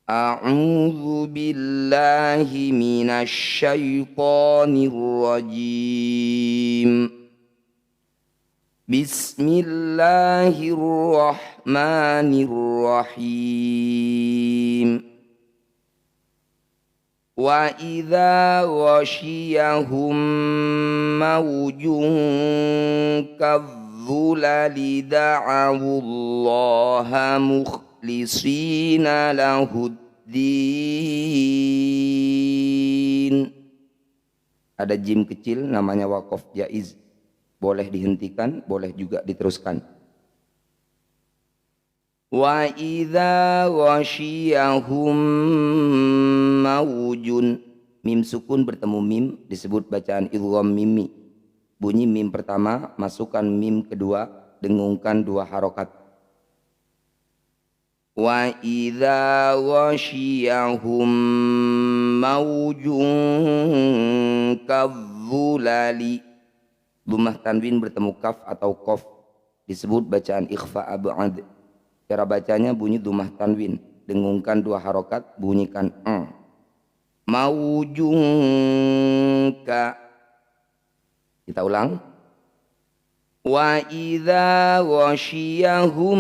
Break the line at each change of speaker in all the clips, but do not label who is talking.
A'udzu billahi minasy syaithanir rajim. Bismillahirrahmanirrahim. Wa idza ghasyiyahum mawjun kadzulali da'awullaha mukhlisina lahuddin. Ada jim kecil namanya waqaf jaiz, boleh dihentikan, boleh juga diteruskan. Wa idza ghasyiyahum mawjun, mim sukun bertemu mim disebut bacaan idgham mimi. Bunyi mim pertama, masukkan mim kedua, dengungkan dua harokat. Wa idza ghasyiyahum mawjun kadzulali, dhammah tanwin bertemu kaf atau qaf disebut bacaan ikhfa ab'ad. Cara bacanya bunyi dhammah tanwin, dengungkan dua harokat, bunyikan mawjun ka. Kita ulang. Wa idza ghasyiyahum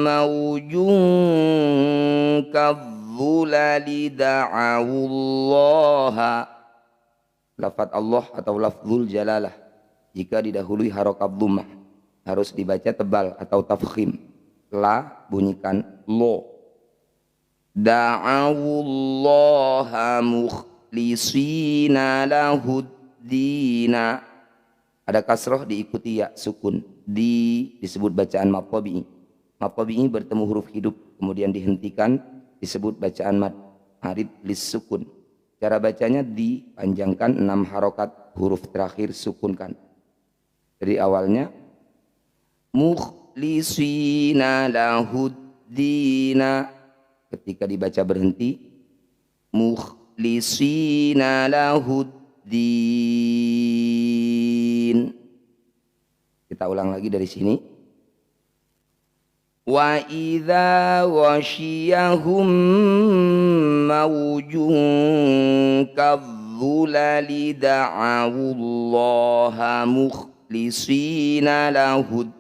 mawjun kadzulali da'awullaha. Lafaz Allah atau lafzul jalalah jika didahului harokat dhammah harus dibaca tebal atau tafkhim. La bunyikan lo. Da'awullaha mukhlisina lahuddina. Ada kasroh diikuti ya sukun. Di disebut bacaan mad tabi'i. Mad tabi'i bertemu huruf hidup kemudian dihentikan disebut bacaan mad arid lis sukun. Cara bacanya dipanjangkan 6 harokat, huruf terakhir sukunkan. Jadi awalnya mukhlisina lahuddina, ketika dibaca berhenti mukhlisina lahuddin. Kita ulang lagi dari sini. Wa idza ghasyiyahum mawjun kadzulali da'awullaha mukhlisina lahuddin.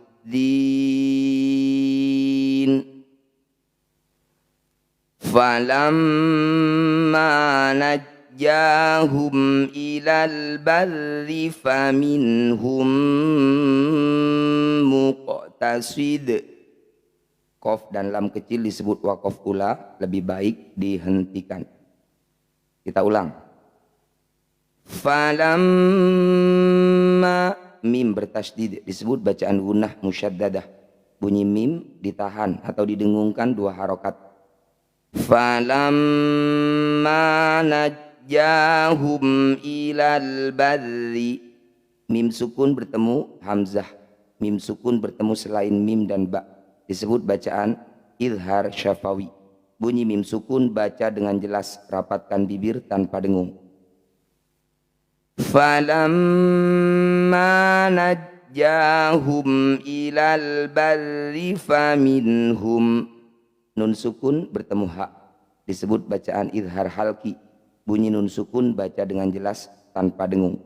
Falamma najjahum ilal barri faminhum muqtasid. Qaf dan lam kecil disebut waqaf ula, lebih baik dihentikan. Kita ulang. Falamma, mim bertasydid disebut bacaan gunnah musyaddadah. Bunyi mim ditahan atau didengungkan dua harokat. Falamma najjahum ilal barri, mim sukun bertemu hamzah, mim sukun bertemu selain mim dan ba disebut bacaan izhar syafawi. Bunyi mim sukun baca dengan jelas, rapatkan bibir tanpa dengung. Falamma najjahum ilal barri faminhum, nun sukun bertemu ha disebut bacaan izhar halki. Bunyi nun sukun baca dengan jelas tanpa dengung.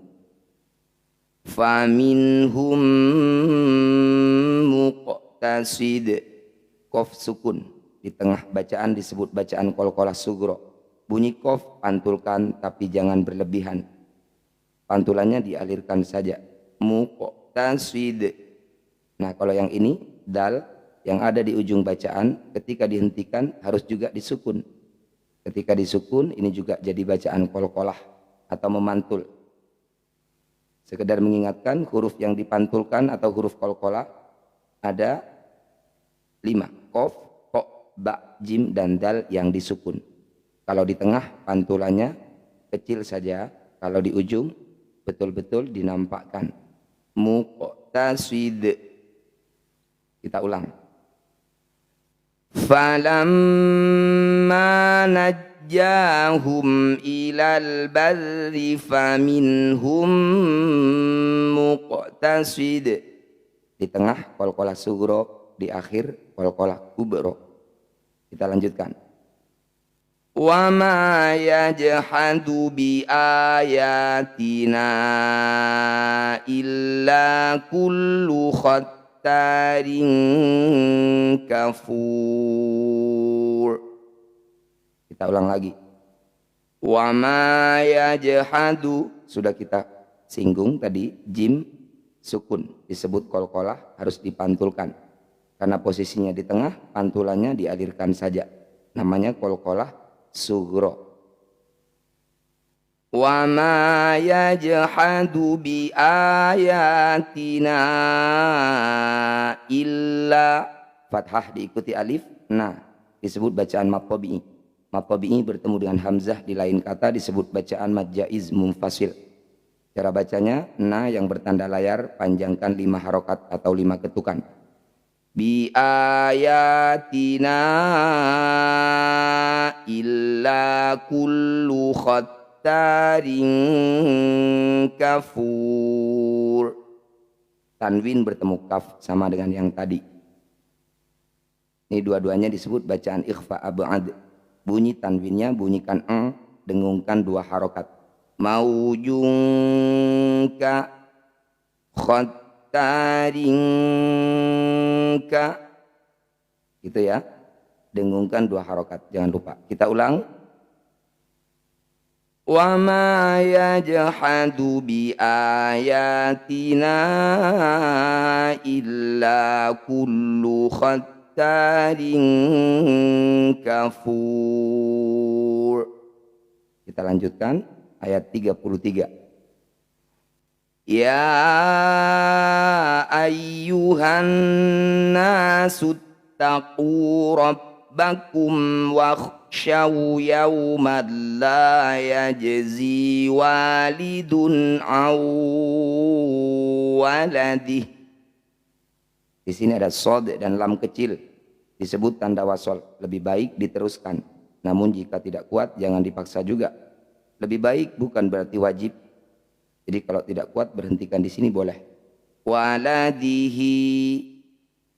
Faminhum muqtasid, qaf sukun di tengah bacaan disebut bacaan qalqalah sugro. Bunyi qaf pantulkan tapi jangan berlebihan, pantulannya dialirkan saja. Muqtasid. Nah kalau yang ini dal yang ada di ujung bacaan ketika dihentikan harus juga disukun. Ketika disukun ini juga jadi bacaan qalqalah atau memantul. Sekedar mengingatkan huruf yang dipantulkan atau huruf qalqalah ada 5. Qaf, ko, ba, jim, dan dal yang disukun. Kalau di tengah pantulannya kecil saja, kalau di ujung betul-betul dinampakkan. Muqtasid. Kita ulang. Falamma najjahum ilal barri faminhum muqtasid. Di tengah qalqalah sugro, di akhir qalqalah kubro. Kita lanjutkan. Wa ma yajhadu bi ayatina illa kullu khattarin kafur. Kita ulang lagi. Wa ma yajhadu, sudah kita singgung tadi, jim sukun disebut qalqalah harus dipantulkan. Karena posisinya di tengah, pantulannya dialirkan saja. Namanya qalqalah sugro. Wa ma yajhadu bi ayatina illa, fathah diikuti alif, nah disebut bacaan mad tabi'i. Mad tabi'i bertemu dengan hamzah di lain kata disebut bacaan mad jaiz munfasil. Cara bacanya, na yang bertanda layar panjangkan 5 harokat atau 5 ketukan. Bi ayatina illa kullu khattarin kafur. Tanwin bertemu kaf sama dengan yang tadi. Ini dua-duanya disebut bacaan ikhfa ab'ad. Bunyi tanwinnya bunyikan dengungkan 2 harokat. Maujungka khattarinka, gitu ya, dengungkan 2 harokat, jangan lupa. Kita ulang. Wa ma yajhadu bi ayatina illa kullu khattarin kafur. Kita lanjutkan ayat 33. Ya ayyuhan nasu taqu rabbakum wakhshaw yawman la yajzi walidun aw waladih. Di sini ada shad dan lam kecil disebut tanda wasol. Lebih baik diteruskan. Namun jika tidak kuat jangan dipaksa juga. Lebih baik bukan berarti wajib. Jadi kalau tidak kuat berhentikan di sini boleh. Waladihi,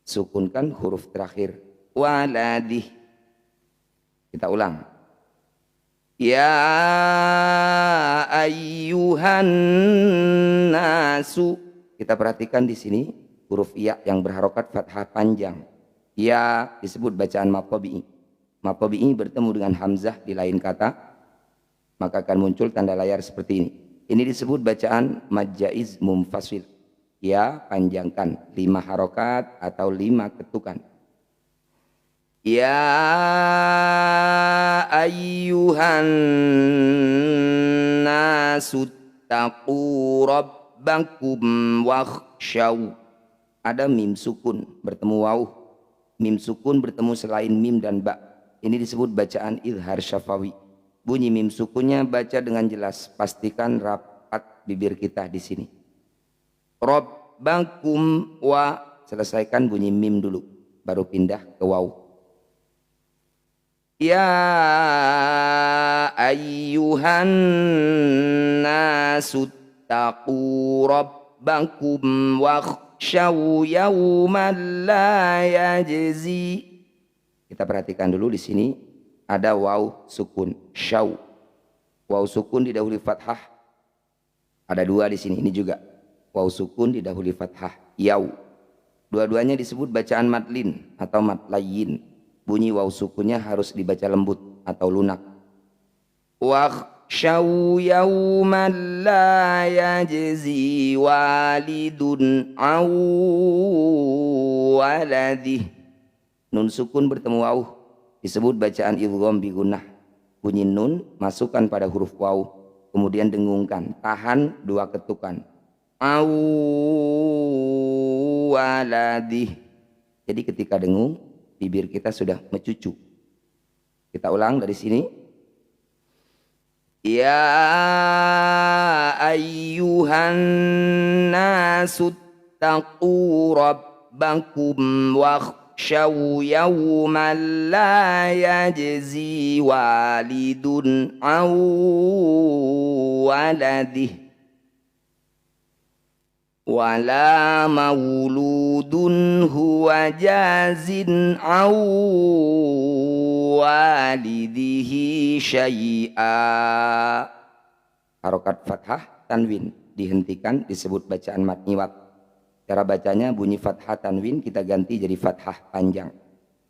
sukunkan huruf terakhir. Waladih. Kita ulang. Ya ayyuhan nasu. Kita perhatikan di sini huruf ya yang berharokat fathah panjang. Ya disebut bacaan mad tabi'i. Mad tabi'i bertemu dengan hamzah di lain kata, maka akan muncul tanda layar seperti ini. Ini disebut bacaan mad jaiz munfasil. Ya panjangkan 5 harokat atau 5 ketukan. Ya ayyuhan nasu taqu rabbakum wakhshaw. Ada mim sukun bertemu waw. Mim sukun bertemu selain mim dan ba. Ini disebut bacaan izhar syafawi. Bunyi mim sukunnya baca dengan jelas. Pastikan rapat bibir kita di sini. Rabbakum wa, selesaikan bunyi mim dulu, baru pindah ke waw. Ya ayyuhan nasu taqu rabbakum wakhshaw yawman la yajzi. Kita perhatikan dulu di sini. Ada waw sukun, syaw. Waw sukun didahului fathah. Ada 2 di sini, ini juga. Waw sukun didahului fathah, yaw. Dua-duanya disebut bacaan madlin atau madlayin. Bunyi waw sukunnya harus dibaca lembut atau lunak. Wakhshaw yawman la yajzi walidun aw waladih. Nun sukun bertemu waw disebut bacaan idgham bi gunnah. Bunyi nun masukkan pada huruf waw, kemudian dengungkan, tahan 2 ketukan. Aw waladih. Jadi ketika dengung, bibir kita sudah mencucu. Kita ulang dari sini. Ya ayyuhan nasu taqu rabbakum wakhshaw yawman la yajzi walidun aw waladih wala mauludun huwa jazin aw walidihi syai'a. Harokat fathah tanwin dihentikan disebut bacaan mad nyiwat. Cara bacanya bunyi fathah tanwin kita ganti jadi fathah panjang.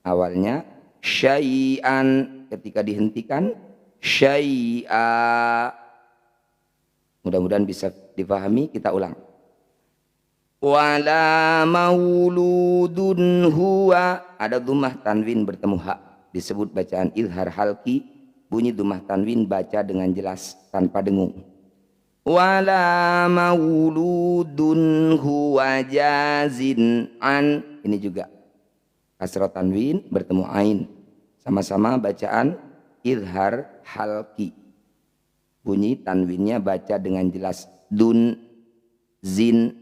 Awalnya syai'an, ketika dihentikan syai'a. Mudah-mudahan bisa dipahami, kita ulang. Wala mauludun huwa, ada dhammah tanwin bertemu ha, disebut bacaan izhar halki. Bunyi dhammah tanwin baca dengan jelas tanpa dengung. Wala mauludun huwa jazin an, ini juga kasrah tanwin bertemu ain, sama-sama bacaan izhar halki. Bunyi tanwinnya baca dengan jelas dun zin.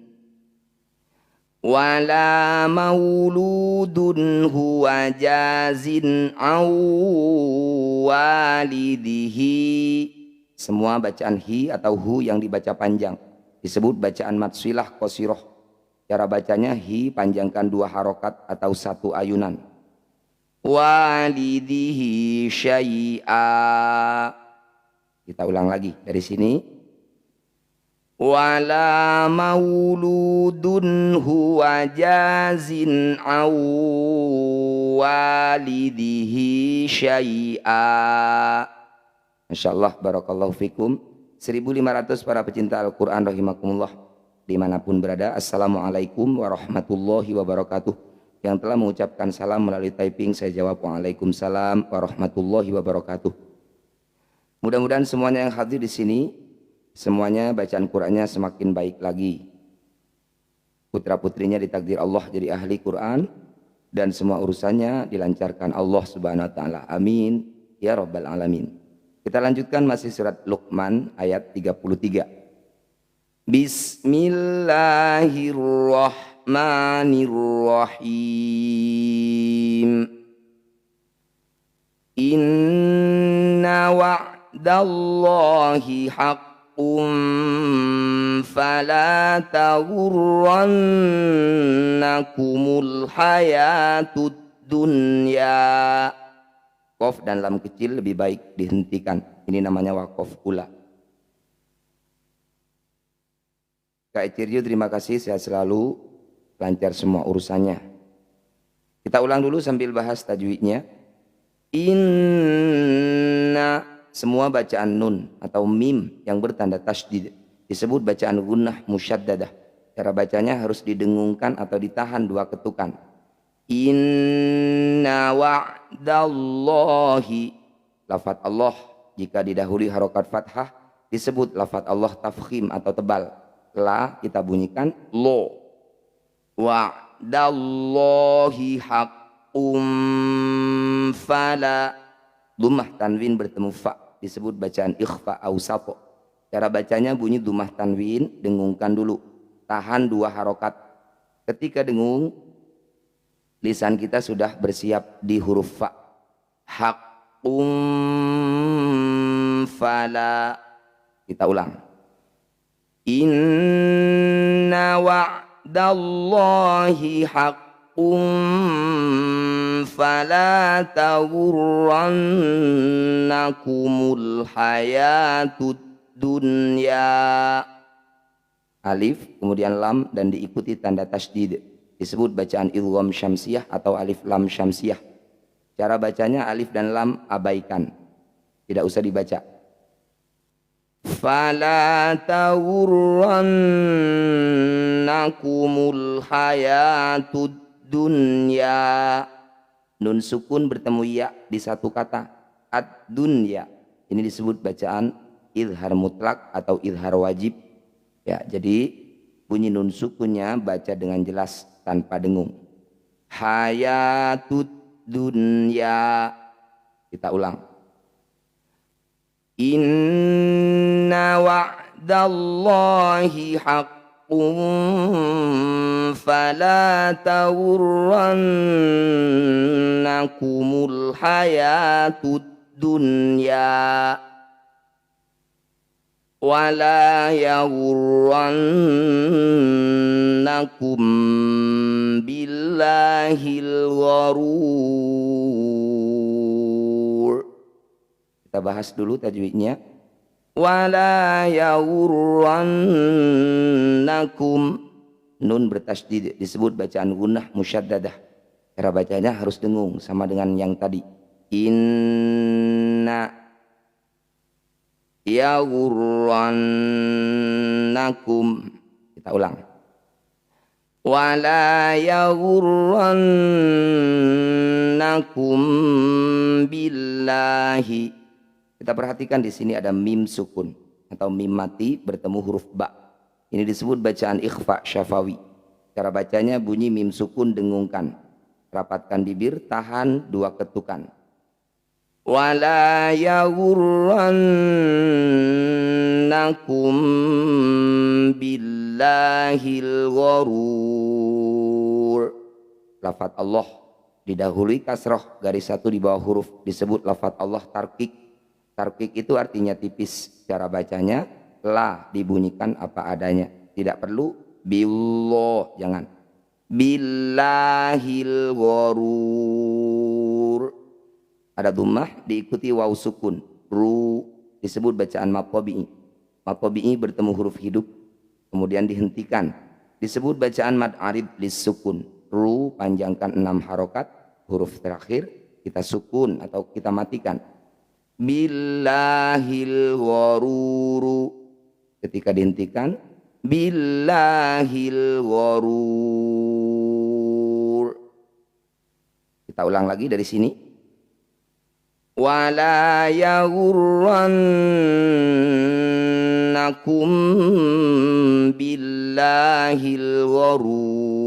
Wala mauludun huwa jazin walidihi. Semua bacaan hi atau hu yang dibaca panjang disebut bacaan matsilah qasiroh. Cara bacanya hi panjangkan 2 harokat atau 1 ayunan. Walidihi syai'a. Kita ulang lagi dari sini. Wala mauludun huwa jazin walidihi syai'a. Masyaallah, barakallahu fikum. 1500 para pecinta Al-Quran rahimakumullah dimanapun berada. Assalamualaikum warahmatullahi wabarakatuh. Yang telah mengucapkan salam melalui typing saya jawab waalaikumsalam warahmatullahi wabarakatuh. Mudah-mudahan semuanya yang hadir di sini, semuanya bacaan Qur'annya semakin baik lagi. Putra-putrinya ditakdir Allah jadi ahli Qur'an dan semua urusannya dilancarkan Allah Subhanahu wa taala. Amin ya rabbal alamin. Kita lanjutkan masih surat Luqman ayat 33. Bismillahirrahmanirrahim. Inna wa'dallahi haqqun fala taghurrannakumul hayatud dunya. Qaf dan lam kecil lebih baik dihentikan. Ini namanya waqaf ula. Kak Ecirju terima kasih, sehat selalu, lancar semua urusannya. Kita ulang dulu sambil bahas tajwidnya. Inna, semua bacaan nun atau mim yang bertanda tasydid disebut bacaan gunnah musyaddadah. Cara bacanya harus didengungkan atau ditahan 2 ketukan. Inna wa'dallahi, lafaz Allah jika didahului harokat fathah disebut lafaz Allah tafkhim atau tebal. La kita bunyikan lo. Wa'dallahi haqqum fala, dhammah tanwin bertemu fa disebut bacaan ikhfa awsato. Cara bacanya bunyi dhammah tanwin dengungkan dulu, tahan 2 harokat. Ketika dengung lisan kita sudah bersiap di huruf fa. Haqqum fala. Kita ulang. Inna wa'dallahi haqqum fala taghurrannakumul hayatud dunya. Alif kemudian lam dan diikuti tanda tasydid disebut bacaan idgham syamsiyah atau alif lam syamsiyah. Cara bacanya alif dan lam abaikan, tidak usah dibaca. Fala taghurrannakumul hayatud dunya. Nun sukun bertemu ya di satu kata, ad-dunya. Ini disebut bacaan izhar mutlak atau izhar wajib. Ya, jadi bunyi nun sukunnya baca dengan jelas tanpa dengung. Hayatud dunya. Kita ulang. Inna wa'dallahi haqqun fala taghurrannakumul hayatud dunya. Wala yaghurrannakum billahil gharur. Kita bahas dulu tajwidnya. Wala yawurrannakum. Nun bertasydid disebut bacaan gunnah musyaddadah. Cara bacanya harus dengung sama dengan yang tadi. Inna yawurrannakum. Kita ulang. Wala yawurrannakum billahi. Kita perhatikan di sini ada mim sukun atau mim mati bertemu huruf ba. Ini disebut bacaan ikhfa syafawi. Cara bacanya bunyi mim sukun dengungkan. Rapatkan bibir, tahan 2 ketukan. Wala yawurrannakum billahil gharur. Lafaz Allah didahului kasroh, garis 1 di bawah huruf, disebut lafaz Allah tarkik. Tarkik itu artinya tipis. Cara bacanya la dibunyikan apa adanya, tidak perlu billah, jangan billahil gharur. Ada dhammah diikuti waw sukun, ru disebut bacaan mad tabi'i. Mad tabi'i bertemu huruf hidup kemudian dihentikan, disebut bacaan mad arid lis sukun. Ru panjangkan 6 harokat, huruf terakhir kita sukun atau kita matikan. Billahil gharuru, ketika dihentikan billahil gharur. Kita ulang lagi dari sini. Wala yagurrannakum billahil gharur.